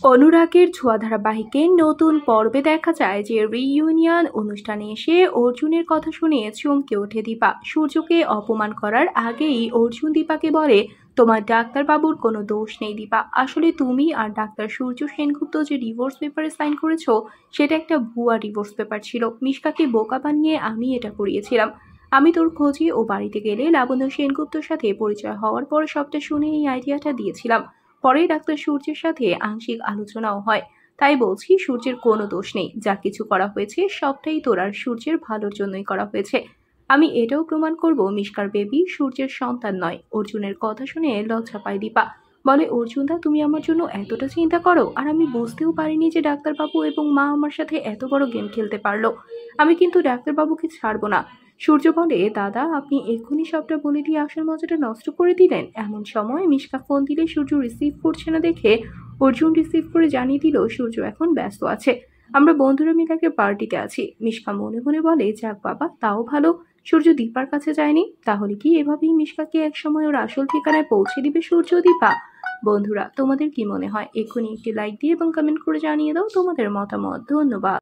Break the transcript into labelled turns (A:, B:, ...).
A: অনুরাগের ছোঁয়া ধারাবাহিকের নতুন পর্বে দেখা যায় যে রিইউনিয়ন অনুষ্ঠানে এসে অর্জুনের কথা শুনে চমকে ওঠে দীপা। সূর্যকে অপমান করার আগেই অর্জুন দীপাকে বলে, তোমার ডাক্তারবাবুর কোনো দোষ নেই দীপা, আসলে তুমি আর ডাক্তার সূর্য সেনগুপ্ত যে ডিভোর্স পেপারে সাইন করেছো সেটা একটা ভুয়া ডিভোর্স পেপার ছিল। মিশকাকে বোকা বানিয়ে আমি এটা করিয়েছিলাম। আমি তোর খোঁজে ও বাড়িতে গেলে লাবণ্য সেনগুপ্তর সাথে পরিচয় হওয়ার পর সবটা শুনে এই আইডিয়াটা দিয়েছিলাম। পরে ডাক্তার সূর্যের সাথে আংশিক আলোচনাও হয়। তাই বলছি সূর্যের কোনো দোষ নেই, যা কিছু করা হয়েছে সবটাই তোর আর সূর্যের ভালোর জন্যই করা হয়েছে। আমি এটাও প্রমাণ করব মিশকার বেবি সূর্যের সন্তান নয়। অর্জুনের কথা শুনে লজ্জা পায় দীপা, বলে অর্জুনদা তুমি আমার জন্য এতটা চিন্তা করো, আর আমি বুঝতেও পারিনি যে ডাক্তারবাবু এবং মা আমার সাথে এত বড় গেম খেলতে পারলো। আমি কিন্তু ডাক্তারবাবুকে ছাড়বো না। সূর্য বলে, দাদা আপনি এক্ষুনি সবটা বলে দিয়ে আসল মজাটা নষ্ট করে দিলেন। এমন সময় মিশকা ফোন দিলে সূর্য রিসিভ করছে না দেখে অর্জুন রিসিভ করে জানিয়ে দিল সূর্য এখন ব্যস্ত আছে। আমরা বন্ধুরা মিলে একটা পার্টিতে আছি। মিশকা মনে মনে বলে, যাক বাবা, তাও ভালো সূর্য দীপার কাছে যায়নি। তাহলে কি এভাবেই মিশকাকে একসময় ওর আসল ঠিকানায় পৌঁছে দিবে সূর্য দীপা? বন্ধুরা তোমাদের কি মনে হয়? এক্ষুনি একটি লাইক দিয়ে এবং কমেন্ট করে জানিয়ে দাও তোমাদের মতামত। ধন্যবাদ।